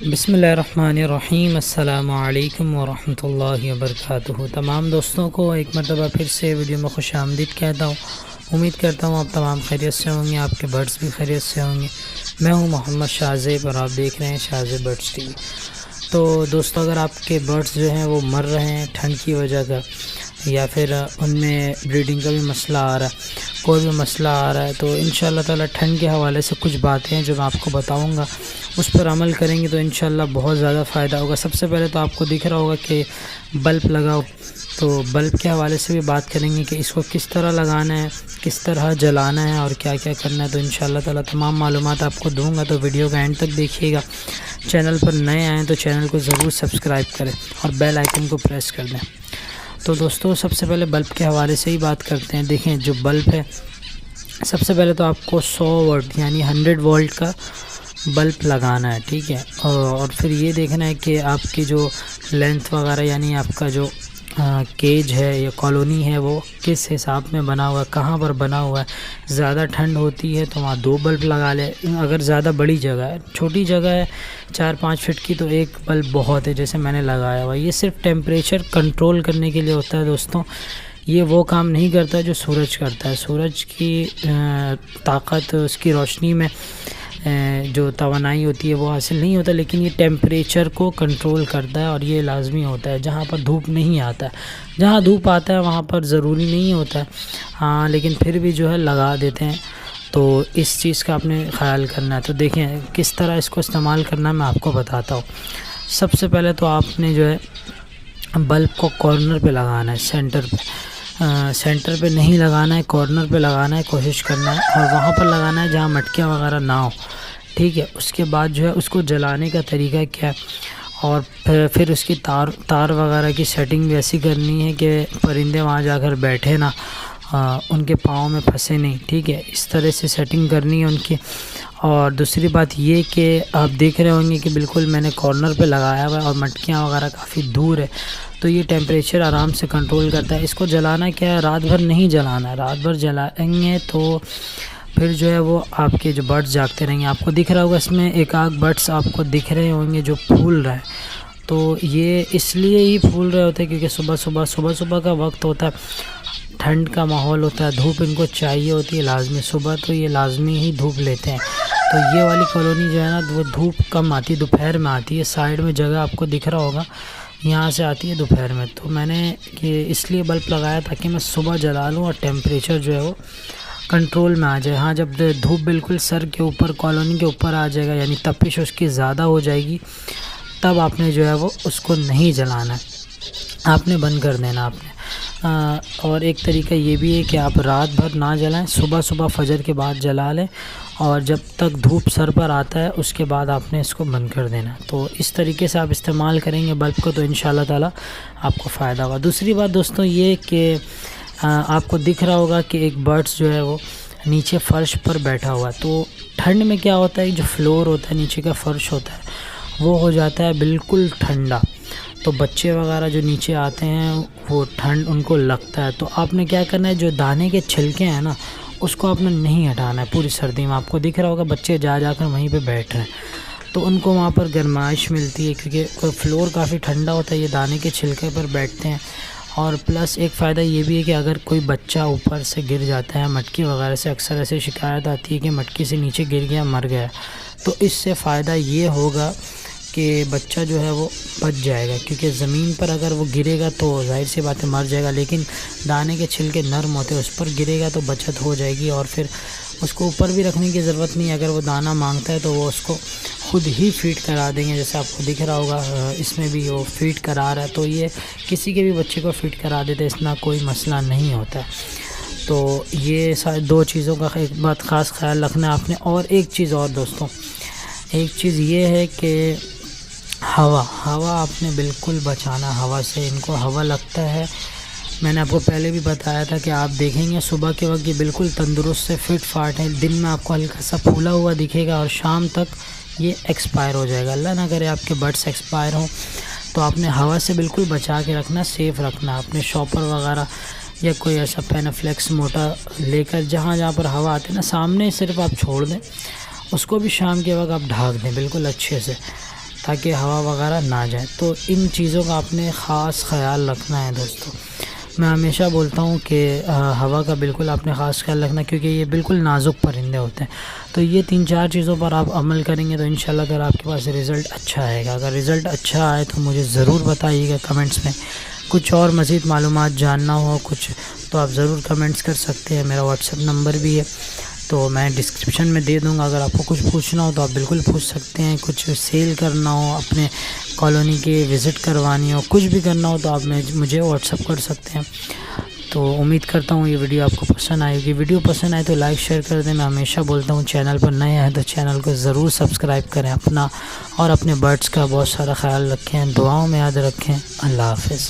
بسم اللہ الرحمن الرحیم۔ السلام علیکم ورحمۃ اللہ وبرکاتہ۔ تمام دوستوں کو ایک مرتبہ پھر سے ویڈیو میں خوش آمدید کہتا ہوں۔ امید کرتا ہوں آپ تمام خیریت سے ہوں گے، آپ کے برڈز بھی خیریت سے ہوں گے۔ میں ہوں محمد شاہزیب اور آپ دیکھ رہے ہیں شاہزیب برڈز ٹی وی۔ تو دوستو، اگر آپ کے برڈز جو ہیں وہ مر رہے ہیں ٹھنڈ کی وجہ کا، یا پھر ان میں بریڈنگ کا بھی مسئلہ آ رہا ہے، کوئی بھی مسئلہ آ رہا ہے، تو انشاءاللہ تعالی ٹھنڈ کے حوالے سے کچھ باتیں ہیں جو میں آپ کو بتاؤں گا، اس پر عمل کریں گے تو انشاءاللہ بہت زیادہ فائدہ ہوگا۔ سب سے پہلے تو آپ کو دکھ رہا ہوگا کہ بلب لگاؤ، تو بلب کے حوالے سے بھی بات کریں گے کہ اس کو کس طرح لگانا ہے، کس طرح جلانا ہے اور کیا کیا کرنا ہے۔ تو انشاءاللہ تعالی تمام معلومات آپ کو دوں گا، تو ویڈیو کا اینڈ تک دیکھیے گا۔ چینل پر نئے آئیں تو چینل کو ضرور سبسکرائب کریں اور بیل آئیکن کو پریس کر دیں۔ تو دوستو، سب سے پہلے بلب کے حوالے سے ہی بات کرتے ہیں۔ دیکھیں، جو بلب ہے، سب سے پہلے تو آپ کو 100 واٹ یعنی 100 وولٹ کا بلب لگانا ہے، ٹھیک ہے۔ اور پھر یہ دیکھنا ہے کہ آپ کی جو لینتھ وغیرہ، یعنی آپ کا جو کیج ہے یا کالونی ہے، وہ کس حساب میں بنا ہوا ہے، کہاں پر بنا ہوا ہے۔ زیادہ ٹھنڈ ہوتی ہے تو وہاں 2 بلب لگا لیں۔ اگر زیادہ بڑی جگہ ہے، چھوٹی جگہ ہے 4-5 فٹ کی، تو 1 بلب بہت ہے، جیسے میں نے لگایا ہوا۔ یہ صرف ٹیمپریچر کنٹرول کرنے کے لیے ہوتا ہے دوستوں، یہ وہ کام نہیں کرتا جو سورج کرتا ہے۔ سورج کی طاقت، اس کی روشنی میں جو توانائی ہوتی ہے وہ حاصل نہیں ہوتا، لیکن یہ ٹیمپریچر کو کنٹرول کرتا ہے اور یہ لازمی ہوتا ہے جہاں پر دھوپ نہیں آتا ہے۔ جہاں دھوپ آتا ہے وہاں پر ضروری نہیں ہوتا ہے، ہاں، لیکن پھر بھی جو ہے لگا دیتے ہیں، تو اس چیز کا آپ نے خیال کرنا ہے۔ تو دیکھیں کس طرح اس کو استعمال کرنا ہے، میں آپ کو بتاتا ہوں۔ سب سے پہلے تو آپ نے جو ہے بلب کو کارنر پہ لگانا ہے، سینٹر پہ نہیں لگانا ہے، کارنر پہ لگانا ہے، کوشش کرنا ہے، اور وہاں پر لگانا ہے جہاں مٹکیاں وغیرہ نہ ہو، ٹھیک ہے۔ اس کے بعد جو ہے اس کو جلانے کا طریقہ کیا ہے، اور پھر اس کی تار وغیرہ کی سیٹنگ بھی ایسی کرنی ہے کہ پرندے وہاں جا کر بیٹھے نہ، ان کے پاؤں میں پھنسے نہیں، ٹھیک ہے۔ اس طرح سے سیٹنگ کرنی ہے ان کی۔ اور دوسری بات یہ کہ آپ دیکھ رہے ہوں گے کہ بالکل میں نے کارنر پہ لگایا ہوا ہے اور مٹکیاں وغیرہ کافی دور ہے، تو یہ ٹیمپریچر آرام سے کنٹرول کرتا ہے۔ اس کو جلانا کیا ہے، رات بھر نہیں جلانا ہے، رات بھر جلائیں گے تو پھر جو ہے وہ آپ کے جو برڈز جاگتے رہیں گے۔ آپ کو دکھ رہا ہوگا اس میں ایک آدھ برڈز آپ کو دکھ رہے ہوں گے جو پھول رہے ہیں، تو یہ اس لیے ہی پھول رہے ہوتے ہیں کیونکہ صبح کا وقت ہوتا ہے، ٹھنڈ کا ماحول ہوتا ہے، دھوپ ان کو چاہیے ہوتی ہے لازمی، صبح تو یہ لازمی ہی دھوپ لیتے ہیں۔ تو یہ والی کالونی جو ہے نا، وہ دھوپ کم آتی ہے، دوپہر میں آتی ہے۔ سائیڈ میں جگہ آپ کو دکھ رہا ہوگا، یہاں سے آتی ہے دوپہر میں۔ تو میں نے اس لیے بلب لگایا تاکہ میں صبح جلا لوں اور ٹیمپریچر جو ہے وہ کنٹرول میں آ جائے۔ ہاں، جب دھوپ بالکل سر کے اوپر، کالونی کے اوپر آ جائے گا، یعنی تپش اس کی زیادہ ہو جائے گی، تب آپ نے جو ہے وہ اس کو نہیں جلانا ہے، آپ نے بند کر دینا آپ نے۔ اور ایک طریقہ یہ بھی ہے کہ آپ رات بھر نہ جلائیں، صبح فجر کے بعد جلا لیں، اور جب تک دھوپ سر پر آتا ہے اس کے بعد آپ نے اس کو بند کر دینا۔ تو اس طریقے سے آپ استعمال کریں گے بلب کو تو انشاءاللہ تعالی آپ کو فائدہ ہوگا۔ دوسری بات دوستوں یہ کہ آپ کو دکھ رہا ہوگا کہ ایک برڈز جو ہے وہ نیچے فرش پر بیٹھا ہوا ہے۔ تو ٹھنڈ میں کیا ہوتا ہے، جو فلور ہوتا ہے، نیچے کا فرش ہوتا ہے، وہ ہو جاتا ہے بالکل ٹھنڈا، تو بچے وغیرہ جو نیچے آتے ہیں وہ ٹھنڈ ان کو لگتا ہے۔ تو آپ نے کیا کرنا ہے، جو دانے کے چھلکے ہیں نا، اس کو آپ نے نہیں ہٹانا ہے پوری سردی میں۔ آپ کو دکھ رہا ہوگا بچے جا کر وہیں پہ بیٹھ رہے ہیں، تو ان کو وہاں پر گرمائش ملتی ہے کیونکہ فلور کافی ٹھنڈا ہوتا ہے، یہ دانے کے چھلکے پر بیٹھتے ہیں۔ اور پلس ایک فائدہ یہ بھی ہے کہ اگر کوئی بچہ اوپر سے گر جاتا ہے مٹکی وغیرہ سے، اکثر ایسے شکایت آتی ہے کہ مٹکی سے نیچے گر گیا، مر گیا، تو اس سے فائدہ یہ ہوگا کہ بچہ جو ہے وہ بچ جائے گا، کیونکہ زمین پر اگر وہ گرے گا تو ظاہر سی بات ہے مر جائے گا، لیکن دانے کے چھلکے نرم ہوتے ہیں، اس پر گرے گا تو بچت ہو جائے گی، اور پھر اس کو اوپر بھی رکھنے کی ضرورت نہیں ہے۔ اگر وہ دانہ مانگتا ہے تو وہ اس کو خود ہی فیڈ کرا دیں گے، جیسے آپ کو دکھ رہا ہوگا اس میں بھی وہ فیڈ کرا رہا ہے، تو یہ کسی کے بھی بچے کو فیڈ کرا دیتے، اس میں کوئی مسئلہ نہیں ہوتا ہے۔ تو یہ دو چیزوں کا ایک بات خاص خیال رکھنا ہے آپ نے۔ اور ایک چیز اور دوستوں، ایک چیز یہ ہے کہ ہوا آپ نے بالکل بچانا، ہوا سے ان کو ہوا لگتا ہے۔ میں نے آپ کو پہلے بھی بتایا تھا کہ آپ دیکھیں گے صبح کے وقت یہ بالکل تندرست سے فٹ فاٹ ہے، دن میں آپ کو ہلکا سا پھولا ہوا دکھے گا اور شام تک یہ ایکسپائر ہو جائے گا۔ اللہ نہ کرے آپ کے برڈس ایکسپائر ہوں، تو آپ نے ہوا سے بالکل بچا کے رکھنا، سیف رکھنا، اپنے شاپر وغیرہ یا کوئی ایسا پینافلیکس موٹا لے کر جہاں پر ہوا آتی ہے نا، سامنے صرف آپ چھوڑ دیں، اس کو بھی شام کے وقت آپ ڈھانک دیں بالکل اچھے سے، تاکہ ہوا وغیرہ نہ جائے. تو ان چیزوں کا آپ نے خاص خیال رکھنا ہے دوستو. میں ہمیشہ بولتا ہوں کہ ہوا کا بالکل آپ نے خاص خیال رکھنا، کیونکہ یہ بالکل نازک پرندے ہوتے ہیں. تو یہ 3-4 چیزوں پر آپ عمل کریں گے تو انشاءاللہ تعالیٰ آپ کے پاس رزلٹ اچھا آئے گا. اگر رزلٹ اچھا آئے تو مجھے ضرور بتائیے گا کمنٹس میں. کچھ اور مزید معلومات جاننا ہو کچھ تو آپ ضرور کمنٹس کر سکتے ہیں. میرا واٹس ایپ نمبر بھی ہے تو میں ڈسکرپشن میں دے دوں گا. اگر آپ کو کچھ پوچھنا ہو تو آپ بالکل پوچھ سکتے ہیں. کچھ سیل کرنا ہو، اپنے کالونی کے وزٹ کروانی ہو، کچھ بھی کرنا ہو تو آپ مجھے واٹس ایپ کر سکتے ہیں. تو امید کرتا ہوں یہ ویڈیو آپ کو پسند آئے گی. ویڈیو پسند آئے تو لائک شیئر کر دیں. میں ہمیشہ بولتا ہوں چینل پر نئے ہیں تو چینل کو ضرور سبسکرائب کریں اپنا، اور اپنے برڈس کا بہت سارا خیال رکھیں. دعاؤں میں یاد رکھیں. اللہ حافظ.